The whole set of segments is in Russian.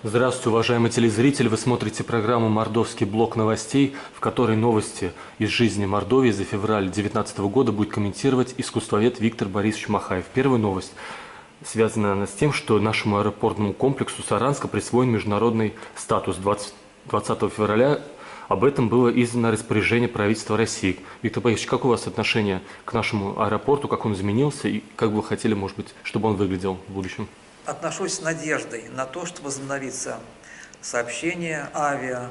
Здравствуйте, уважаемый телезритель! Вы смотрите программу «Мордовский блок новостей», в которой новости из жизни Мордовии за февраль 2019 года будет комментировать искусствовед Виктор Борисович Махаев. Первая новость связана она с тем, что нашему аэропортному комплексу Саранска присвоен международный статус. 20 февраля об этом было издано распоряжение правительства России. Виктор Борисович, как у вас отношение к нашему аэропорту, как он изменился и как бы вы хотели, может быть, чтобы он выглядел в будущем? Отношусь с надеждой на то, что возобновится сообщение авиа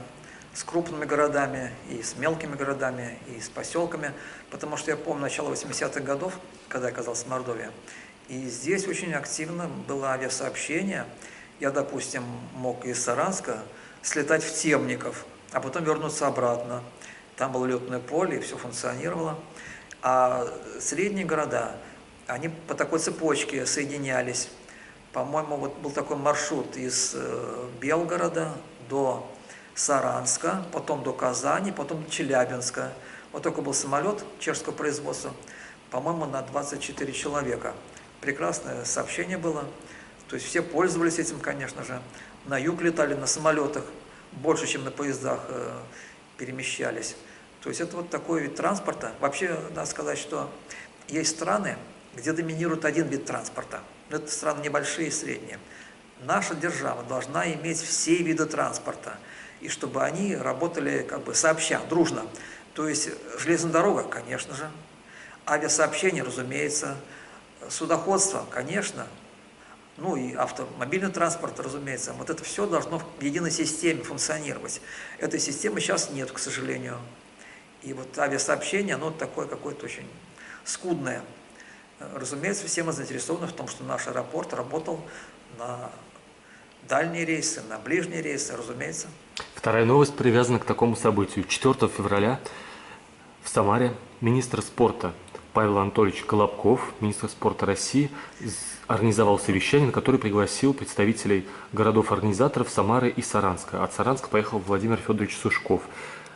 с крупными городами, и с мелкими городами, и с поселками, потому что я помню начало 80-х годов, когда я оказался в Мордовии, и здесь очень активно было авиасообщение. Я, допустим, мог из Саранска слетать в Темников, а потом вернуться обратно. Там было летное поле, и все функционировало. А средние города, они по такой цепочке соединялись. По-моему, вот был такой маршрут из Белгорода до Саранска, потом до Казани, потом до Челябинска. Вот такой был самолет чешского производства, по-моему, на 24 человека. Прекрасное сообщение было. То есть все пользовались этим, конечно же. На юг летали на самолетах, больше, чем на поездах перемещались. То есть это вот такой вид транспорта. Вообще, надо сказать, что есть страны, где доминирует один вид транспорта. Это страны небольшие и средние. Наша держава должна иметь все виды транспорта, и чтобы они работали как бы сообща, дружно. То есть железная дорога, конечно же, авиасообщение, разумеется, судоходство, конечно, ну и автомобильный транспорт, разумеется. Вот это все должно в единой системе функционировать. Этой системы сейчас нет, к сожалению. И вот авиасообщение, оно такое какое-то очень скудное. Разумеется, все мы заинтересованы в том, что наш аэропорт работал на дальние рейсы, на ближние рейсы, разумеется. Вторая новость привязана к такому событию. 4 февраля в Самаре министр спорта Павел Анатольевич Колобков, министр спорта России, организовал совещание, на которое пригласил представителей городов-организаторов Самары и Саранска. От Саранска поехал Владимир Федорович Сушков.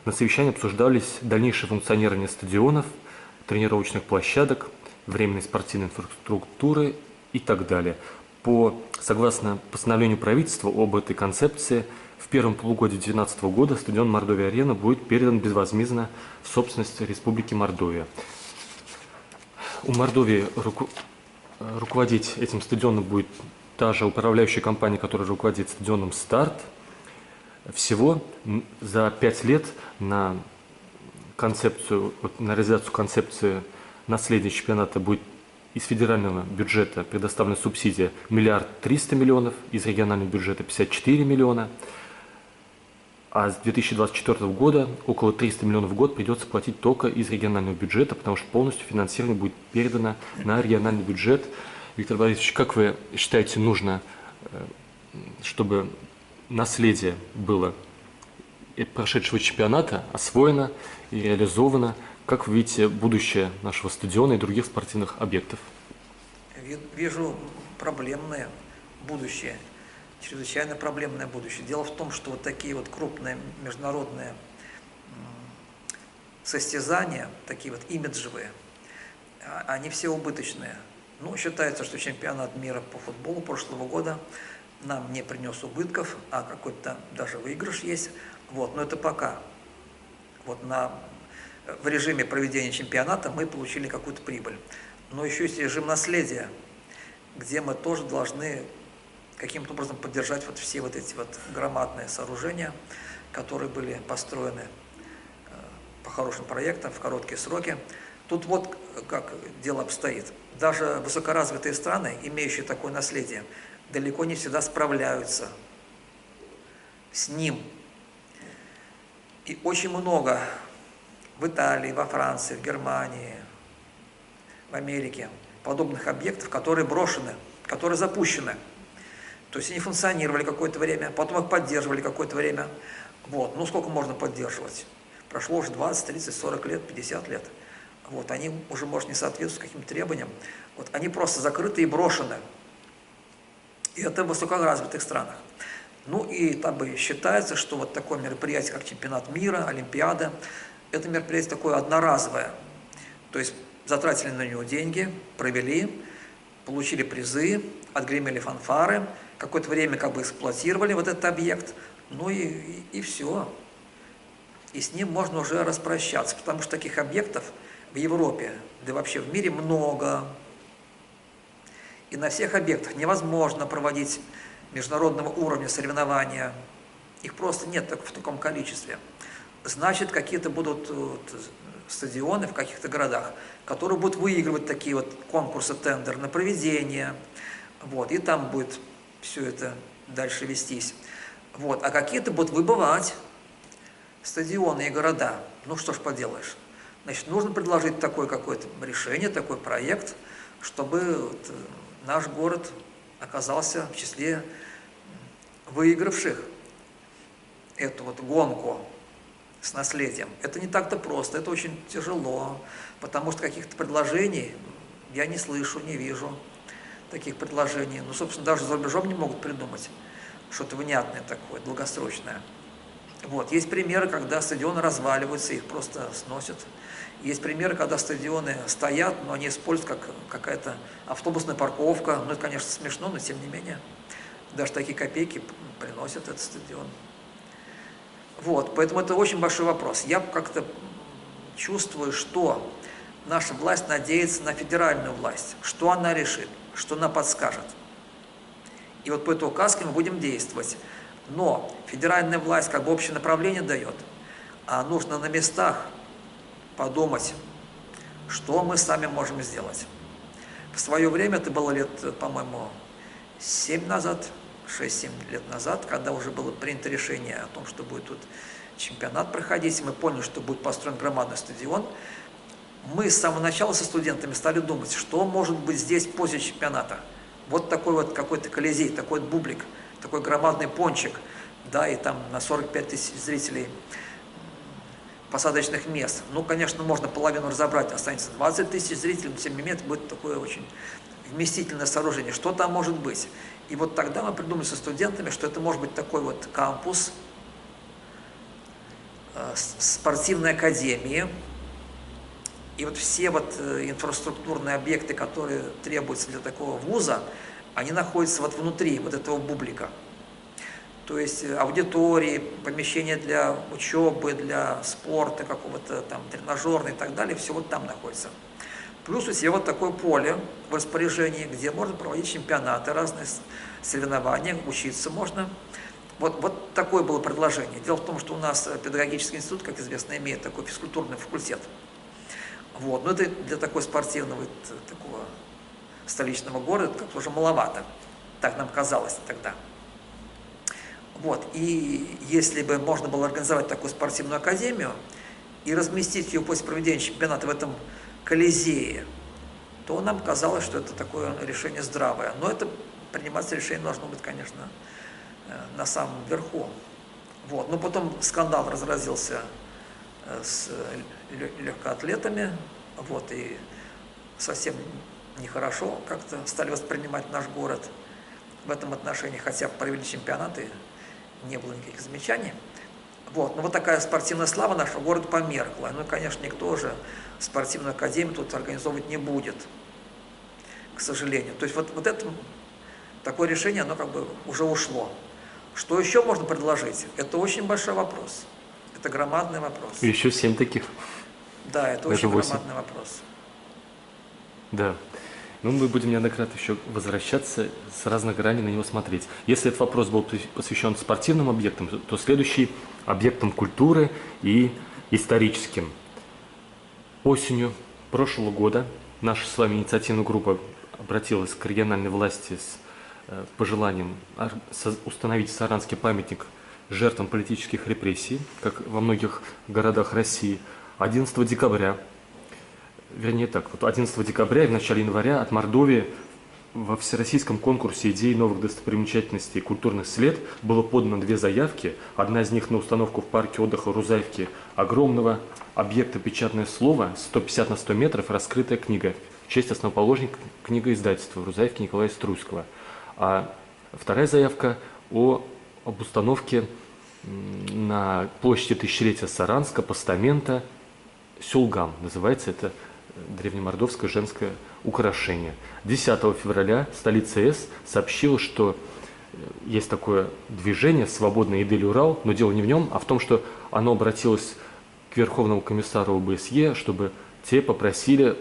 На совещании обсуждались дальнейшее функционирование стадионов, тренировочных площадок, временной спортивной инфраструктуры и так далее. Согласно постановлению правительства об этой концепции, в первом полугодии 2019 года стадион Мордовия-Арена будет передан безвозмездно в собственность Республики Мордовия. У Мордовии руководить этим стадионом будет та же управляющая компания, которая руководит стадионом «Старт». Всего за 5 лет на реализацию концепции наследия чемпионата будет из федерального бюджета предоставлена субсидия 1 300 000 000, из регионального бюджета 54 миллиона, а с 2024 года около 300 миллионов в год придется платить только из регионального бюджета, потому что полностью финансирование будет передано на региональный бюджет. Виктор Борисович, как вы считаете, нужно, чтобы наследие было прошедшего чемпионата освоено и реализовано? Как вы видите будущее нашего стадиона и других спортивных объектов? Вижу проблемное будущее, чрезвычайно проблемное будущее. Дело в том, что вот такие вот крупные международные состязания, такие вот имиджевые, они все убыточные. Ну, считается, что чемпионат мира по футболу прошлого года нам не принес убытков, а какой-то даже выигрыш есть. Вот, но это пока. Вот в режиме проведения чемпионата мы получили какую-то прибыль. Но еще есть режим наследия, где мы тоже должны каким-то образом поддержать вот все вот эти вот громадные сооружения, которые были построены по хорошим проектам в короткие сроки. Тут вот как дело обстоит. Даже высокоразвитые страны, имеющие такое наследие, далеко не всегда справляются с ним. И очень много в Италии, во Франции, в Германии, в Америке подобных объектов, которые брошены, которые запущены. То есть они функционировали какое-то время, потом их поддерживали какое-то время. Вот. Ну сколько можно поддерживать? Прошло уже 20, 30, 40 лет, 50 лет. Вот. Они уже, может, не соответствуют каким-то требованиям. Вот. Они просто закрыты и брошены. И это в высокоразвитых странах. Ну и там бы считается, что вот такое мероприятие, как чемпионат мира, Олимпиада, это мероприятие такое одноразовое. То есть затратили на него деньги, провели, получили призы, отгремели фанфары, какое-то время как бы эксплуатировали вот этот объект, ну и все. И с ним можно уже распрощаться, потому что таких объектов в Европе, да и вообще в мире много. И на всех объектах невозможно проводить международного уровня соревнования. Их просто нет в таком количестве. Значит, какие-то будут стадионы в каких-то городах, которые будут выигрывать такие вот конкурсы, тендер на проведение. Вот, и там будет все это дальше вестись. Вот, а какие-то будут выбывать стадионы и города. Ну что ж поделаешь. Значит, нужно предложить такое какое-то решение, такой проект, чтобы наш город оказался в числе выигравших эту вот гонку с наследием. Это не так-то просто, это очень тяжело, потому что каких-то предложений я не слышу, не вижу таких предложений. Ну, собственно, даже за рубежом не могут придумать что-то внятное такое, долгосрочное. Вот. Есть примеры, когда стадионы разваливаются, их просто сносят. Есть примеры, когда стадионы стоят, но они используют как какая-то автобусная парковка. Ну, это, конечно, смешно, но тем не менее. Даже такие копейки приносят этот стадион. Вот, поэтому это очень большой вопрос. Я как-то чувствую, что наша власть надеется на федеральную власть, что она решит, что она подскажет. И вот по этой указке мы будем действовать. Но федеральная власть как бы общее направление дает, а нужно на местах подумать, что мы сами можем сделать. В свое время, это было лет, по-моему, 7 назад, 6-7 лет назад, когда уже было принято решение о том, что будет тут чемпионат проходить, мы поняли, что будет построен громадный стадион, мы с самого начала со студентами стали думать, что может быть здесь после чемпионата. Вот такой вот какой-то колизей, такой вот бублик, такой громадный пончик, да, и там на 45 тысяч зрителей посадочных мест. Ну, конечно, можно половину разобрать, останется 20 тысяч зрителей, но тем не менее это будет такое очень вместительное сооружение. Что там может быть? И вот тогда мы придумали со студентами, что это может быть такой вот кампус спортивной академии. И вот все вот инфраструктурные объекты, которые требуются для такого вуза, они находятся вот внутри вот этого бублика. То есть аудитории, помещения для учебы, для спорта какого-то там, тренажерный и так далее, все вот там находится. Плюс у себя вот такое поле в распоряжении, где можно проводить чемпионаты, разные соревнования, учиться можно. Вот такое было предложение. Дело в том, что у нас педагогический институт, как известно, имеет такой физкультурный факультет. Вот. Но это для такой спортивного, такого столичного города как-то уже маловато. Так нам казалось тогда. Вот. И если бы можно было организовать такую спортивную академию и разместить ее после проведения чемпионата в этом Колизее, то нам казалось, что это такое решение здравое. Но это приниматься решение должно быть, конечно, на самом верху. Вот. Но потом скандал разразился с легкоатлетами, вот, и совсем нехорошо как-то стали воспринимать наш город в этом отношении, хотя провели чемпионаты, не было никаких замечаний. Вот. Но вот такая спортивная слава нашего города померкла. Ну и, конечно, никто уже спортивную академию тут организовывать не будет, к сожалению. То есть вот это такое решение, оно как бы уже ушло. Что еще можно предложить? Это очень большой вопрос. Это громадный вопрос. И еще 7 таких. Да, это очень громадный вопрос. Да. Ну, мы будем неоднократно еще возвращаться, с разных граней на него смотреть. Если этот вопрос был посвящен спортивным объектам, то следующий – объектам культуры и историческим. Осенью прошлого года наша с вами инициативная группа обратилась к региональной власти с пожеланием установить в Саранске памятник жертвам политических репрессий, как во многих городах России. 11 декабря, вернее так, вот 11 декабря и в начале января от Мордовии во всероссийском конкурсе идей новых достопримечательностей и культурных след было подано 2 заявки. Одна из них на установку в парке отдыха Рузаевки огромного объекта «Печатное слово» 150 на 100 метров, раскрытая книга в честь основоположника книгоиздательства Рузаевки Николая Струйского. А вторая заявка об установке на площади тысячелетия Саранска постамента Сюлгам. Называется это древнемордовское женское украшение. 10 февраля столица С сообщила, что есть такое движение «Свободный Идель-Урал», но дело не в нем, а в том, что оно обратилось к Верховному комиссару ОБСЕ, чтобы те попросили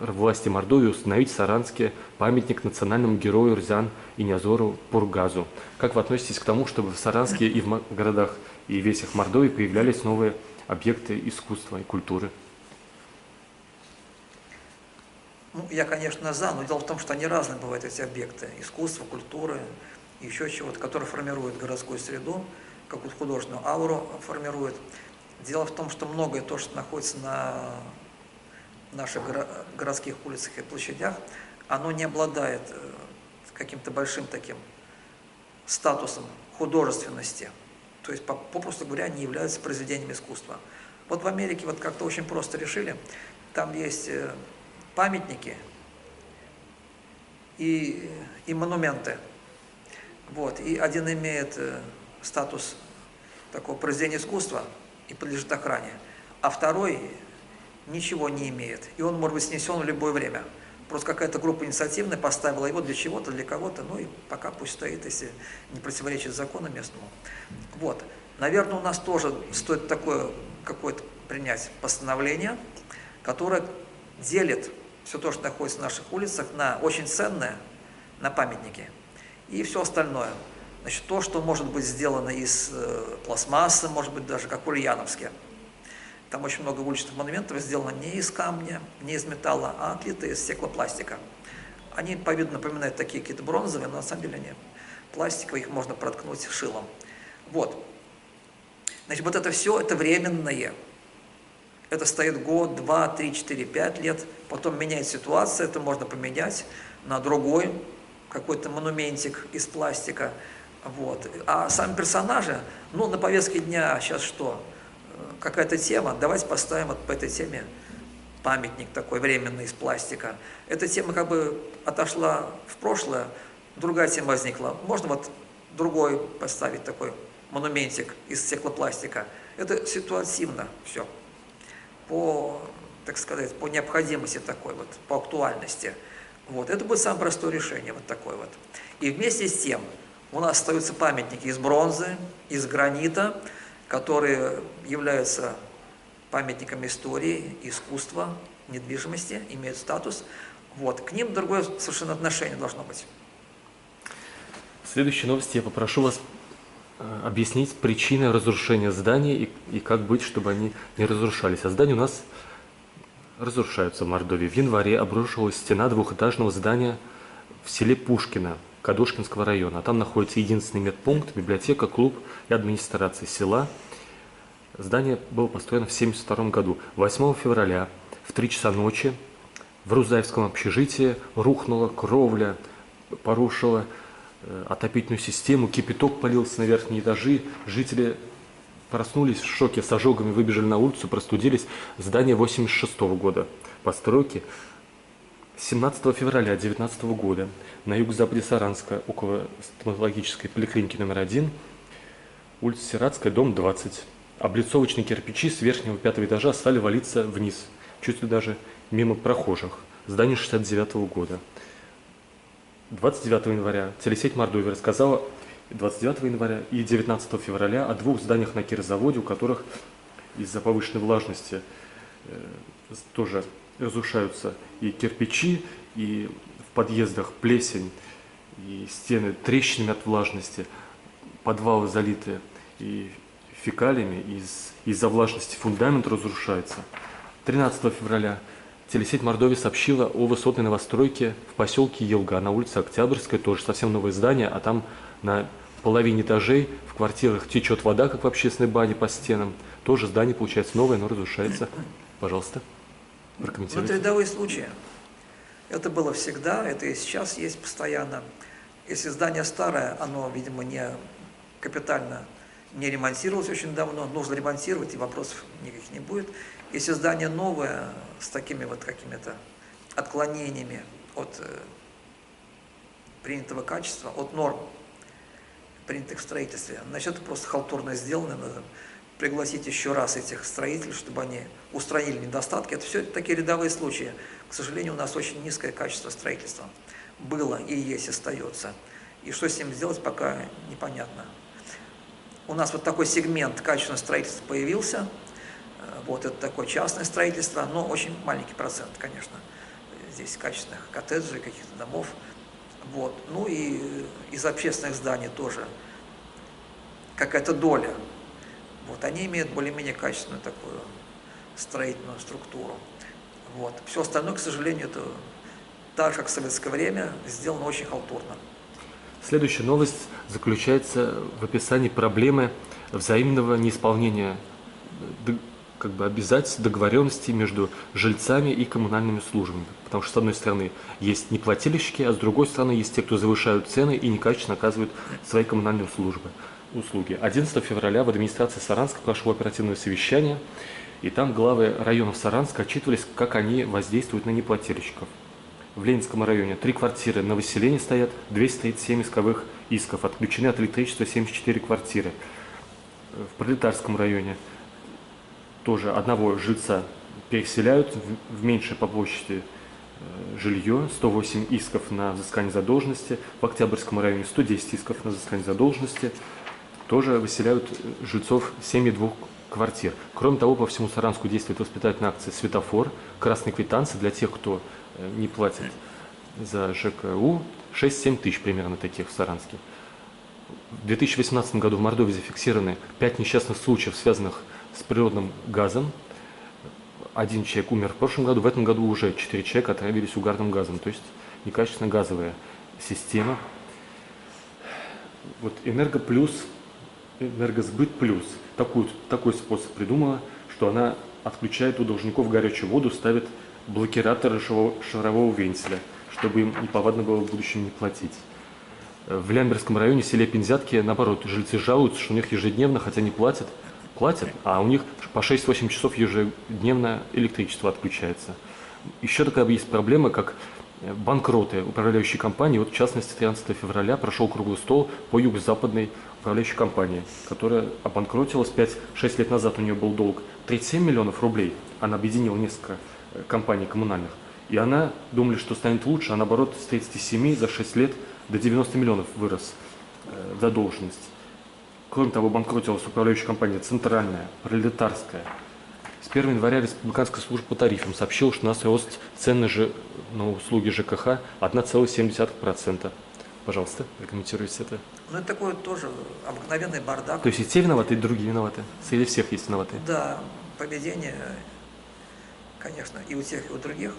власти Мордовии установить в Саранске памятник национальному герою Рзян Инязору Пургазу. Как вы относитесь к тому, чтобы в Саранске и в городах и весях Мордовии появлялись новые объекты искусства и культуры? Ну, я, конечно, за, но дело в том, что они разные бывают, эти объекты. Искусства, культуры, еще чего-то, которые формируют городскую среду, какую-то художественную ауру формируют. Дело в том, что многое то, что находится на наших городских улицах и площадях, оно не обладает каким-то большим таким статусом художественности. То есть, попросту говоря, не являются произведением искусства. Вот в Америке вот как-то очень просто решили, там есть памятники и монументы. Вот. И один имеет статус такого произведения искусства и подлежит охране, а второй ничего не имеет, и он может быть снесен в любое время. Просто какая-то группа инициативная поставила его для чего-то, для кого-то, ну и пока пусть стоит, если не противоречит закону местному. Вот. Наверное, у нас тоже стоит такое какое-то принять постановление, которое делит все то, что находится на наших улицах, на очень ценное, на памятники, и все остальное. Значит, то, что может быть сделано из пластмассы, может быть даже как в Ульяновске. Там очень много уличных монументов сделано не из камня, не из металла, а отлито из стеклопластика. Они, по виду, напоминают такие какие-то бронзовые, но на самом деле они пластиковые, их можно проткнуть шилом. Вот. Значит, вот это все, это временное. Это стоит год, 2, 3, 4, 5 лет, потом меняется ситуация, это можно поменять на другой какой-то монументик из пластика. Вот. А сами персонажи, ну, на повестке дня сейчас что? Какая-то тема, давайте поставим вот по этой теме памятник такой временный из пластика. Эта тема как бы отошла в прошлое, другая тема возникла. Можно вот другой поставить такой монументик из стеклопластика. Это ситуативно все. По, так сказать, по необходимости такой вот, по актуальности. Вот. Это будет самое простое решение, вот такое вот. И вместе с тем у нас остаются памятники из бронзы, из гранита, которые являются памятниками истории, искусства, недвижимости, имеют статус. Вот. К ним другое совершенно отношение должно быть. В следующей новости я попрошу вас объяснить причины разрушения зданий и как быть, чтобы они не разрушались. А здания у нас разрушаются в Мордовии. В январе обрушилась стена двухэтажного здания в селе Пушкино Кадушкинского района. А там находится единственный медпункт, библиотека, клуб и администрация села. Здание было построено в 1972 году. 8 февраля в 3 часа ночи в Рузаевском общежитии рухнула кровля, порушила отопительную систему, кипяток полился на верхние этажи, жители проснулись в шоке, с ожогами выбежали на улицу, простудились. Здание 1986 года постройки. 17 февраля 2019 года на юго-западе Саранска, около стоматологической поликлиники номер 1, улица Сиратская, дом 20. Облицовочные кирпичи с верхнего 5-го этажа стали валиться вниз, чуть ли даже мимо прохожих. Здание 69 года. 29 января телесеть Мордовии рассказала 29 января и 19 февраля о двух зданиях на кирзаводе, у которых из-за повышенной влажности тоже разрушаются и кирпичи, и в подъездах плесень, и стены трещинами от влажности, подвалы залиты и фекалиями, из-за влажности фундамент разрушается. 13 февраля телесеть Мордовии сообщила о высотной новостройке в поселке Елга на улице Октябрьской, тоже совсем новое здание, а там на половине этажей в квартирах течет вода, как в общественной бане по стенам. Тоже здание получается новое, но разрушается. Пожалуйста, прокомментируйте. Это рядовые случаи. Это было всегда, это и сейчас есть постоянно. Если здание старое, оно, видимо, не капитально не ремонтировалось очень давно, нужно ремонтировать, и вопросов никаких не будет. Если здание новое, с такими вот какими-то отклонениями от принятого качества, от норм, принятых в строительстве, значит, это просто халтурно сделано, надо пригласить еще раз этих строителей, чтобы они устранили недостатки. Это все такие рядовые случаи. К сожалению, у нас очень низкое качество строительства. Было и есть, остается. И что с ним сделать, пока непонятно. У нас вот такой сегмент качественного строительства появился. Вот это такое частное строительство, но очень маленький процент, конечно. Здесь качественных коттеджей, каких-то домов. Вот. Ну и из общественных зданий тоже какая-то доля. Вот. Они имеют более-менее качественную такую строительную структуру. Вот. Все остальное, к сожалению, это так же, как в советское время, сделано очень халтурно. Следующая новость заключается в описании проблемы взаимного неисполнения обязательств, договоренностей между жильцами и коммунальными службами. Потому что, с одной стороны, есть неплательщики, а с другой стороны, есть те, кто завышают цены и некачественно оказывают свои коммунальные услуги. 11 февраля в администрации Саранска прошло оперативное совещание, и там главы районов Саранска отчитывались, как они воздействуют на неплательщиков. В Ленинском районе 3 квартиры на выселении стоят, 237 исковых исков, отключены от электричества 74 квартиры. В Пролетарском районе тоже одного жильца переселяют в меньшее по площади жилье, 108 исков на взыскание задолженности. В Октябрьском районе 110 исков на взыскание задолженности. Тоже выселяют жильцов 7,2 квартир. Кроме того, по всему Саранску действует воспитательная акция «Светофор», красные квитанции для тех, кто не платит за ЖКУ, 6-7 тысяч примерно таких в Саранске. В 2018 году в Мордовии зафиксированы 5 несчастных случаев, связанных с природным газом. 1 человек умер в прошлом году, в этом году уже 4 человека отравились угарным газом, то есть некачественная газовая система. Вот Энергосбыт плюс такой способ придумала, что она отключает у должников горячую воду, ставит блокираторы шарового вентиля, чтобы им неповадно было в будущем не платить. В Лямберском районе, селе Пензятки, наоборот, жильцы жалуются, что у них ежедневно, хотя не платят, а у них по 6-8 часов ежедневно электричество отключается. Еще такая есть проблема, как банкроты управляющей компании. Вот в частности, 13 февраля прошел круглый стол по юго-западной управляющей компании, которая обанкротилась 5-6 лет назад. У нее был долг 37 миллионов рублей. Она объединила несколько компаний коммунальных. И она думали, что станет лучше, а наоборот с 37 за 6 лет до 90 миллионов вырос задолженность. Кроме того, банкротилась управляющая компания «Центральная», «Пролетарская». С 1 января Республиканская служба по тарифам сообщила, что у нас рост цен на услуги ЖКХ 1,7%. Пожалуйста, прокомментируйте это. Ну, это такой тоже обыкновенный бардак. То есть и те виноваты, и другие виноваты? Среди всех есть виноваты? Да, поведение, конечно, и у тех, и у других,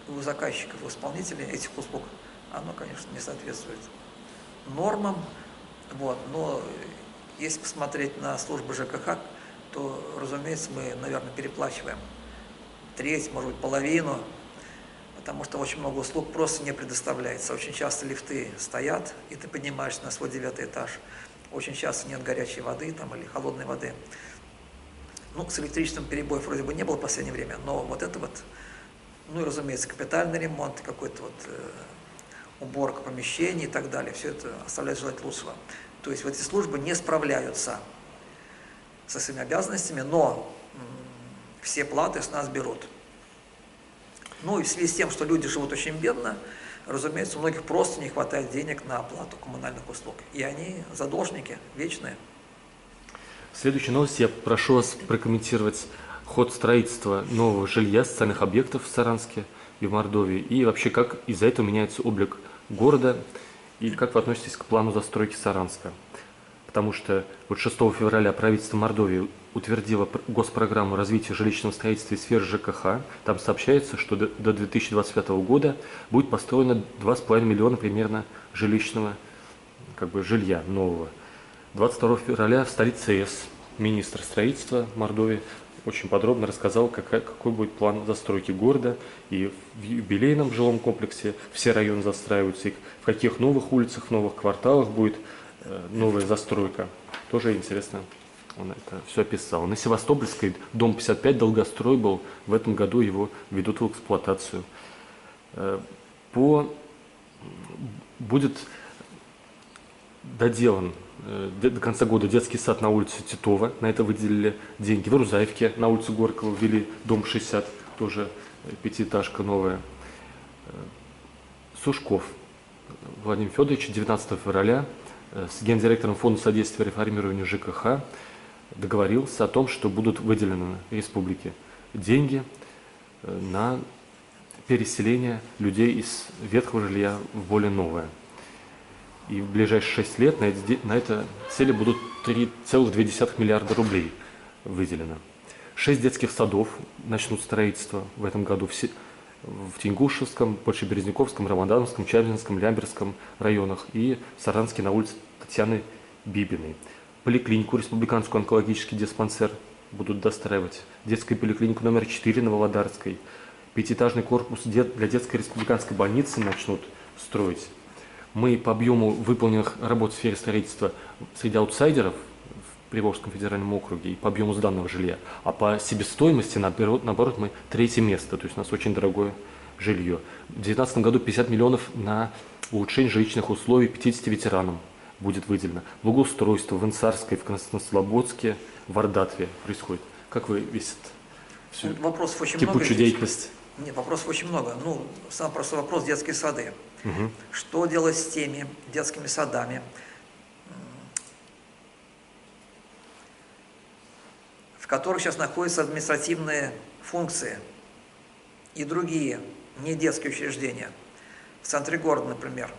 и у заказчиков, и у исполнителей этих услуг, оно, конечно, не соответствует нормам. Вот, но если посмотреть на службы ЖКХ, то, разумеется, мы, наверное, переплачиваем треть, может быть, половину, потому что очень много услуг просто не предоставляется. Очень часто лифты стоят, и ты поднимаешься на свой 9-й этаж. Очень часто нет горячей воды там, или холодной воды. Ну, с электричеством перебоев вроде бы не было в последнее время, но вот это вот, ну и, разумеется, капитальный ремонт, какой-то вот уборка помещений и так далее, все это оставляет желать лучшего. То есть вот эти службы не справляются со своими обязанностями, но все платы с нас берут. Ну и в связи с тем, что люди живут очень бедно, разумеется, у многих просто не хватает денег на оплату коммунальных услуг. И они задолжники вечные. В следующей новости я прошу вас прокомментировать ход строительства нового жилья, социальных объектов в Саранске и в Мордовии, и вообще как из-за этого меняется облик города, и как вы относитесь к плану застройки Саранска. Потому что вот 6 февраля правительство Мордовии утвердило госпрограмму развития жилищного строительства и сферы ЖКХ. Там сообщается, что до 2025 года будет построено 2,5 миллиона примерно жилищного жилья нового. 22 февраля в столице ЕС министр строительства Мордовии очень подробно рассказал, какой будет план застройки города. И в юбилейном жилом комплексе все районы застраиваются, и в каких новых улицах, в новых кварталах будет новая застройка. Тоже интересно, он это все описал. На Севастопольской дом 55 долгострой был, в этом году его ведут в эксплуатацию. Будет доделан до конца года детский сад на улице Титова, на это выделили деньги. В Рузаевке на улице Горького ввели дом 60, тоже пятиэтажка новая. Сушков, Владимир Федорович 19 февраля с гендиректором Фонда содействия реформированию ЖКХ договорился о том, что будут выделены республике деньги на переселение людей из ветхого жилья в более новое. И в ближайшие 6 лет на это цели будут 3,2 миллиарда рублей выделено. 6 детских садов начнут строительство в этом году в Тенгушевском, Большеберезняковском, Рамадановском, Чаплинском, Лямберском районах и в Саранске на улице Татьяны Бибиной. Поликлинику, республиканскую онкологический диспансер будут достраивать. Детскую поликлинику номер 4 на Володарской. 5-этажный корпус для детской республиканской больницы начнут строить. Мы по объему выполненных работ в сфере строительства среди аутсайдеров в Приволжском федеральном округе и по объему сданного жилья, а по себестоимости, наоборот, мы 3-е место, то есть у нас очень дорогое жилье. В 2019 году 50 миллионов на улучшение жилищных условий 50 ветеранам будет выделено. Благоустройство в Инсарской, в Краснослободске, в Ордатве происходит. Как вы видите всю вопросов очень кипучую много деятельность? Нет, вопросов очень много. Ну, самый простой вопрос – детские сады. Угу. Что делать с теми детскими садами, в которых сейчас находятся административные функции и другие не детские учреждения? В центре города, например.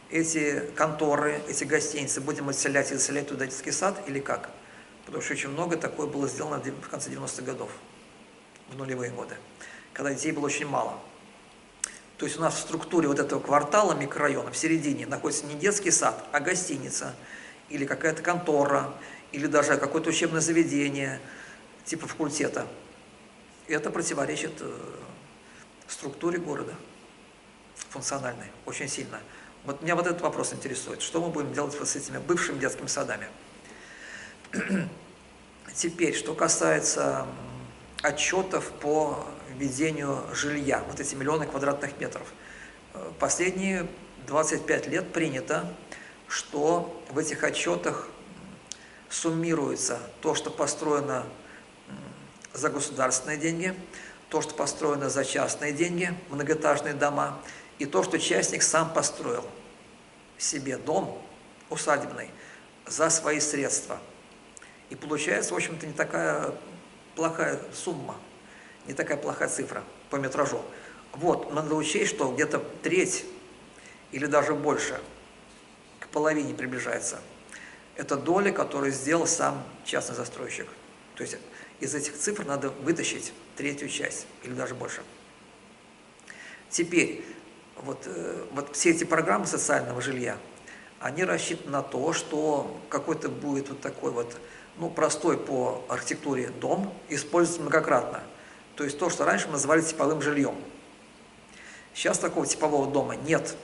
Эти конторы, эти гостиницы будем отселять и заселять туда детский сад или как? Потому что очень много такое было сделано в конце 90-х годов, в нулевые годы, когда детей было очень мало. То есть у нас в структуре вот этого квартала, микрорайона, в середине находится не детский сад, а гостиница, или какая-то контора, или даже какое-то учебное заведение, типа факультета. И это противоречит структуре города, функциональной, очень сильно. Вот меня вот этот вопрос интересует. Что мы будем делать с этими бывшими детскими садами? Теперь, что касается отчетов по введению жилья, вот эти миллионы квадратных метров. Последние 25 лет принято, что в этих отчетах суммируется то, что построено за государственные деньги, то, что построено за частные деньги, многоэтажные дома, и то, что частник сам построил себе дом усадебный за свои средства. И получается, в общем-то, не такая плохая сумма, не такая плохая цифра по метражу. Вот, надо учесть, что где-то треть или даже больше, к половине приближается. Это доля, которую сделал сам частный застройщик. То есть из этих цифр надо вытащить третью часть или даже больше. Теперь, вот все эти программы социального жилья, они рассчитаны на то, что какой-то будет вот такой вот, ну, простой по архитектуре дом используется многократно. То есть то, что раньше мы называли типовым жильем. Сейчас такого типового дома нет.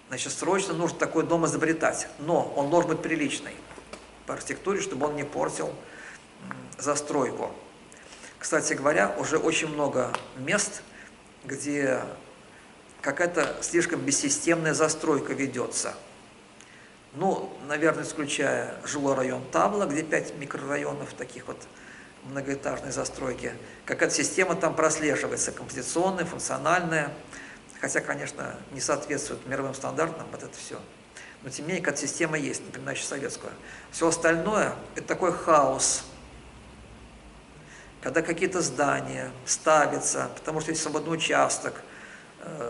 Значит, срочно нужно такой дом изобретать, но он должен быть приличный по архитектуре, чтобы он не портил застройку. Кстати говоря, уже очень много мест, где какая-то слишком бессистемная застройка ведется. Ну, наверное, исключая жилой район Табла, где 5 микрорайонов таких вот многоэтажной застройки. Какая-то система там прослеживается, композиционная, функциональная, хотя, конечно, не соответствует мировым стандартам вот это все. Но тем не менее, какая-то система есть, напоминающая советскую. Все остальное – это такой хаос, когда какие-то здания ставятся, потому что есть свободный участок,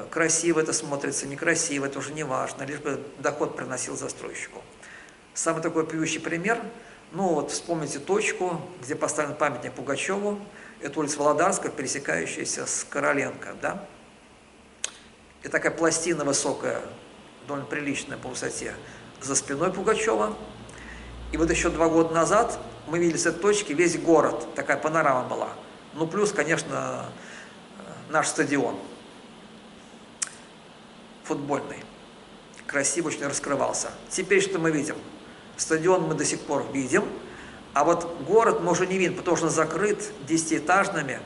красиво это смотрится, некрасиво, это уже не важно, лишь бы доход приносил застройщику. Самый такой пьющий пример, ну вот вспомните точку, где поставлен памятник Пугачеву, это улица Володарская, пересекающаяся с Короленко, да? И такая пластина высокая, довольно приличная по высоте, за спиной Пугачева. И вот еще 2 года назад мы видели с этой точки весь город, такая панорама была. Ну плюс, конечно, наш стадион футбольный, красиво очень раскрывался. Теперь что мы видим? Стадион мы до сих пор видим, а вот город мы уже не видим, потому что он закрыт 10-этажными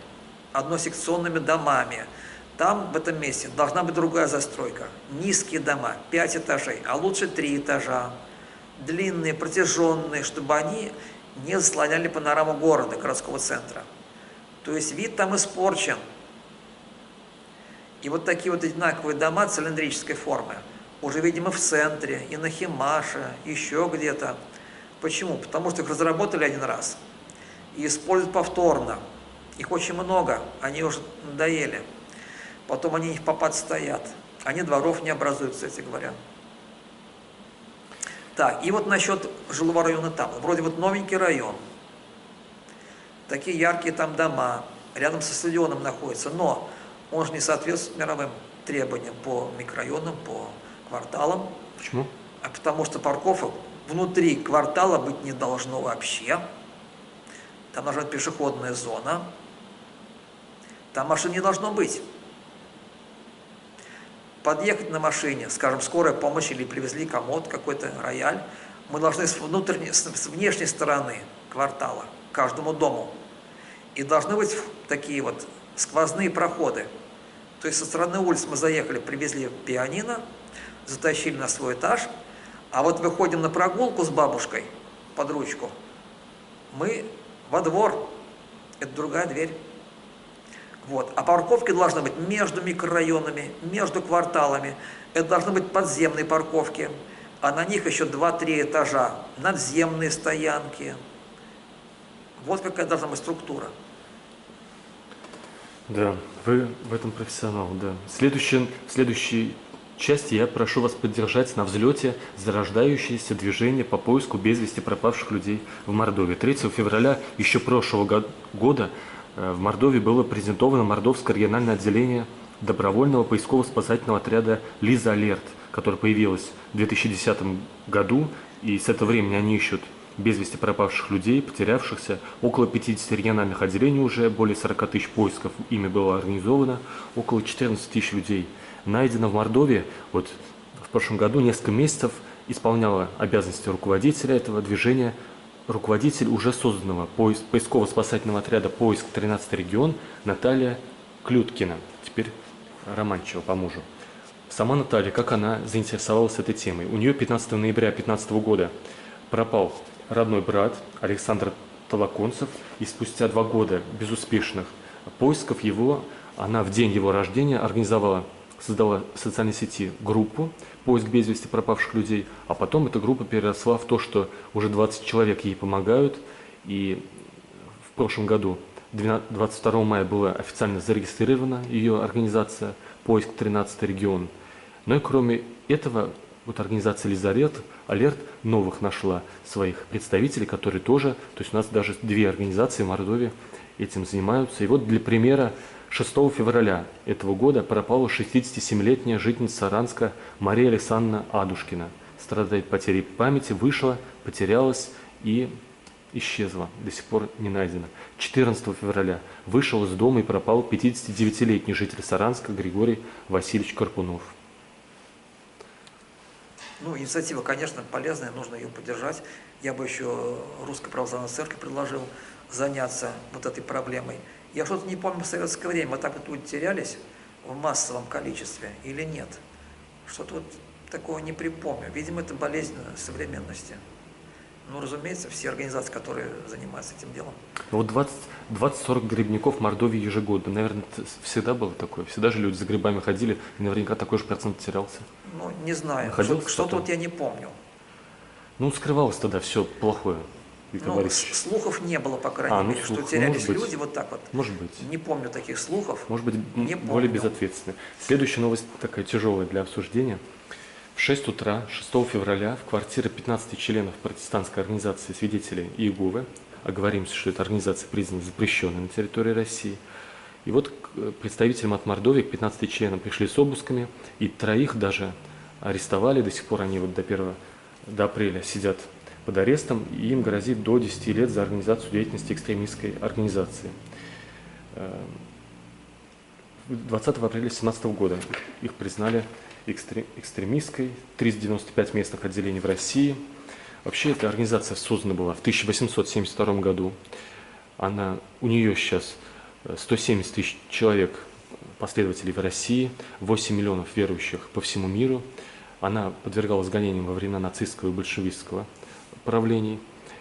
односекционными домами. Там, в этом месте, должна быть другая застройка. Низкие дома, 5 этажей, а лучше 3 этажа. Длинные, протяженные, чтобы они не заслоняли панораму города, городского центра. То есть вид там испорчен. И вот такие вот одинаковые дома цилиндрической формы уже видим и в центре, и на Химаше, еще где-то. Почему? Потому что их разработали один раз и используют повторно. Их очень много, они уже надоели. Потом они не в попад стоят. Они дворов не образуют, кстати говоря. Так, и вот насчет жилого района там. Вроде вот новенький район. Такие яркие там дома. Рядом со стадионом находится. Но он же не соответствует мировым требованиям по микрорайонам, по кварталам. Почему? А потому что парковок внутри квартала быть не должно вообще. Там должна быть пешеходная зона. Там машин не должно быть. Подъехать на машине, скажем, скорая помощь или привезли комод, какой-то рояль, мы должны с внешней стороны квартала, к каждому дому. И должны быть такие вот сквозные проходы. То есть со стороны улиц мы заехали, привезли пианино, затащили на свой этаж, а вот выходим на прогулку с бабушкой под ручку, мы во двор, это другая дверь. Вот. А парковки должны быть между микрорайонами, между кварталами. Это должны быть подземные парковки, а на них еще 2-3 этажа, надземные стоянки. Вот какая должна быть структура. Да, вы в этом профессионал, да. В следующей части я прошу вас поддержать на взлете зарождающееся движение по поиску без вести пропавших людей в Мордовии. 3 февраля еще прошлого года в Мордовии было презентовано Мордовское региональное отделение добровольного поисково-спасательного отряда «Лиза Алерт», которое появилось в 2010 году, и с этого времени они ищут без вести пропавших людей, потерявшихся. Около 50 региональных отделений уже, более 40 тысяч поисков ими было организовано, около 14 тысяч людей найдено в Мордовии. Вот в прошлом году несколько месяцев исполняла обязанности руководителя этого движения руководитель уже созданного поисково-спасательного отряда «Поиск 13 регион» Наталья Клюткина, теперь Романчева по мужу. Сама Наталья, как она заинтересовалась этой темой? У нее 15 ноября 2015 года пропал родной брат Александр Толоконцев, и спустя 2 года безуспешных поисков его, она в день его рождения создала в социальной сети группу «Поиск без вести пропавших людей», а потом эта группа переросла в то, что уже 20 человек ей помогают, и в прошлом году, 22 мая, была официально зарегистрирована ее организация «Поиск 13 регион». Но и кроме этого, вот организация «Лиза Алерт» новых нашла своих представителей, которые тоже, то есть у нас даже 2 организации в Мордовии этим занимаются. И вот для примера, 6 февраля этого года пропала 67-летняя жительница Саранска Мария Александровна Адушкина. Страдает потерей памяти, вышла, потерялась и исчезла, до сих пор не найдена. 14 февраля вышел из дома и пропал 59-летний житель Саранска Григорий Васильевич Карпунов. Ну, инициатива, конечно, полезная, нужно ее поддержать. Я бы еще Русской Православной Церкви предложил заняться вот этой проблемой. Я что-то не помню в советское время, мы так вот люди терялись в массовом количестве или нет. Что-то вот такого не припомню. Видимо, это болезнь современности. Ну, разумеется, все организации, которые занимаются этим делом. Вот 20-40 грибников в Мордовии ежегодно. Наверное, это всегда было такое. Всегда же люди за грибами ходили, и наверняка такой же процент терялся. Ну, не знаю. Находился Что-то вот я не помню. Ну, скрывалось тогда все плохое. Ну, слухов не было, по крайней мере, что терялись люди вот так вот. Может быть. Не помню таких слухов. Может быть, не более безответственны. Следующая новость такая тяжелая для обсуждения. В 6 утра 6 февраля в квартиры 15 членов протестантской организации свидетелей Иеговы, оговоримся, что эта организация признана запрещенной на территории России, и вот к представителям от Мордовии, к 15 членам пришли с обысками, и 3 даже арестовали, до сих пор они вот до апреля сидят под арестом, и им грозит до 10 лет за организацию деятельности экстремистской организации. 20 апреля 2017 года их признали экстремистской, 395 местных отделений в России. Вообще эта организация создана была в 1872 году. У нее сейчас 170 тысяч человек, последователей в России, 8 миллионов верующих по всему миру. Она подвергалась гонениям во времена нацистского и большевистского правлений.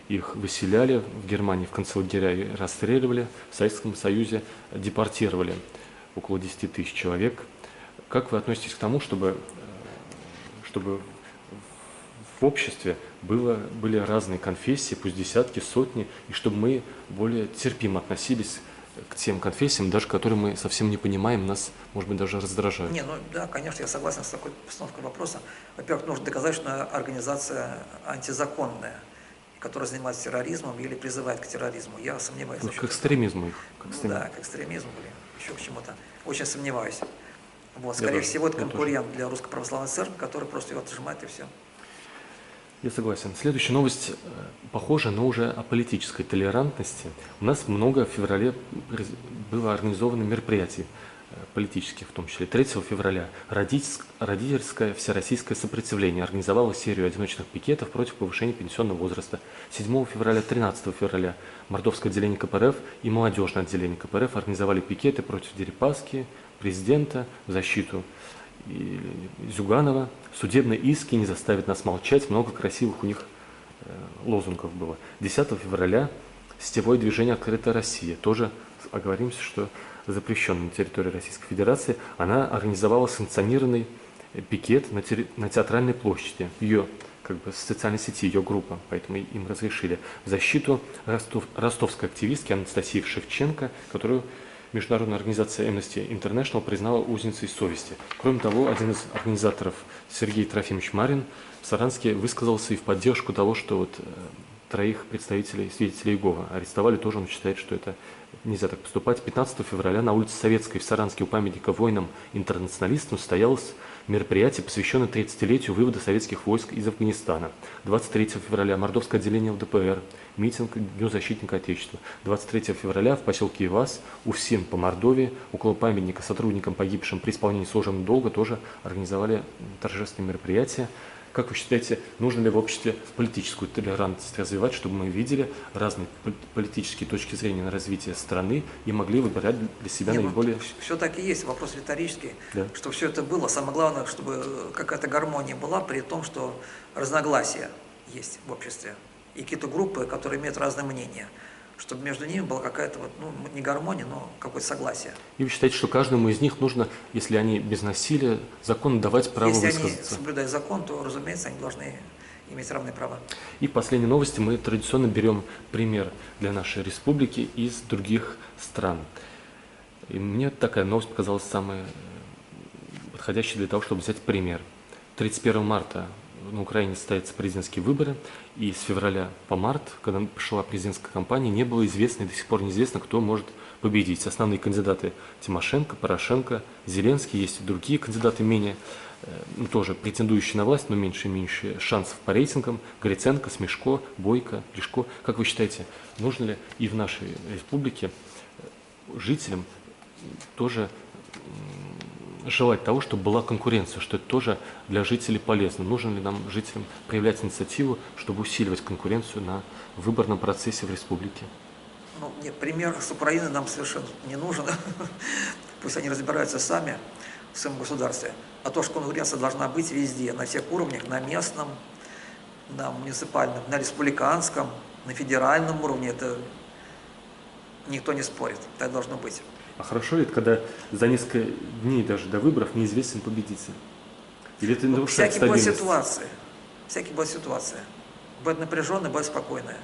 Их выселяли в Германии в концлагеря и расстреливали. В Советском Союзе депортировали около 10 тысяч человек. Как вы относитесь к тому, чтобы в обществе были разные конфессии, пусть десятки, сотни, и чтобы мы более терпимо относились к тем конфессиям, даже которые мы совсем не понимаем, нас, может быть, даже раздражают? Не, ну да, конечно, я согласен с такой постановкой вопроса. Во-первых, нужно доказать, что она организация антизаконная, которая занимается терроризмом или призывает к терроризму. Я сомневаюсь. Ну, к экстремизму их. Да, к экстремизму, еще к чему-то. Очень сомневаюсь. Вот, скорее всего, это конкурент для Русской Православной Церкви, который просто ее отжимает и все. Я согласен. Следующая новость похожа, но уже о политической толерантности. У нас много в феврале было организовано мероприятий политических, в том числе. 3 февраля родительское всероссийское сопротивление организовало серию одиночных пикетов против повышения пенсионного возраста. 7 февраля, 13 февраля Мордовское отделение КПРФ и молодежное отделение КПРФ организовали пикеты против Дерипаски, президента, в защиту Зюганова. Судебные иски не заставят нас молчать. Много красивых у них лозунгов было. 10 февраля сетевое движение «Открытая Россия». Тоже оговоримся, что запрещено на территории Российской Федерации. Она организовала санкционированный пикет на Театральной площади. Ее в социальной сети, ее группа, поэтому им разрешили. В защиту ростовской активистки Анастасии Шевченко, которую Международная организация Amnesty International признала узницей совести. Кроме того, один из организаторов, Сергей Трофимович Марин, в Саранске высказался и в поддержку того, что троих представителей свидетелей Иеговы арестовали. Тоже он считает, что это нельзя так поступать. 15 февраля на улице Советской в Саранске у памятника воинам-интернационалистам состоялось мероприятие, посвященное 30-летию вывода советских войск из Афганистана. 23 февраля Мордовское отделение ЛДПР, митинг к Дню защитника Отечества. 23 февраля в поселке Ивас, УФСИН по Мордовии, около памятника сотрудникам, погибшим при исполнении служебного долга, тоже организовали торжественные мероприятия. Как вы считаете, нужно ли в обществе политическую толерантность развивать, чтобы мы видели разные политические точки зрения на развитие страны и могли выбирать для себя наиболее... Все так и есть, вопрос риторический, да, что все это было. Самое главное, чтобы какая-то гармония была, при том, что разногласия есть в обществе. И какие-то группы, которые имеют разные мнения. Чтобы между ними была какая-то, не гармония, но какое-то согласие. И вы считаете, что каждому из них нужно, если они без насилия, закон давать право высказаться? Если они соблюдают закон, то, разумеется, они должны иметь равные права. И в последней новости мы традиционно берем пример для нашей республики из других стран. И мне такая новость показалась самой подходящей для того, чтобы взять пример. 31 марта на Украине состоятся президентские выборы, и с февраля по март, когда пришла президентская кампания, не было известно и до сих пор неизвестно, кто может победить. Основные кандидаты Тимошенко, Порошенко, Зеленский, есть и другие кандидаты менее, тоже претендующие на власть, но меньше и меньше шансов по рейтингам. Гриценко, Смешко, Бойко, Лешко. Как вы считаете, нужно ли и в нашей республике жителям тоже желать того, чтобы была конкуренция, что это тоже для жителей полезно? Нужно ли нам, жителям, проявлять инициативу, чтобы усиливать конкуренцию на выборном процессе в республике? Нет, пример с Украины нам совершенно не нужен. Пусть они разбираются сами в своем государстве. А то, что конкуренция должна быть везде, на всех уровнях, на местном, на муниципальном, на республиканском, на федеральном уровне, это никто не спорит. Так должно быть. А хорошо ли это, когда за несколько дней даже до выборов неизвестен победитель? Или это нарушает стабильность? Всякие бывают ситуации. Бывает напряженная, бывает спокойная.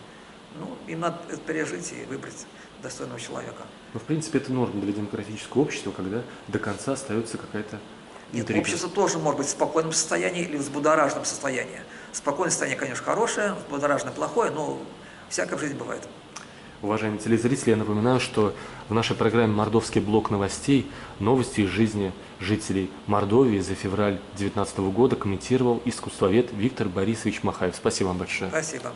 Им надо это пережить и выбрать достойного человека. Но, в принципе, это норма для демократического общества, когда до конца остается какая-то интрига. Нет, общество тоже может быть в спокойном состоянии или в взбудораженном состоянии. Спокойное состояние, конечно, хорошее, взбудораженное плохое, но всякое в жизни бывает. Уважаемые телезрители, я напоминаю, что в нашей программе «Мордовский блок новостей» новости из жизни жителей Мордовии за февраль 2019 года комментировал искусствовед Виктор Борисович Махаев. Спасибо вам большое. Спасибо.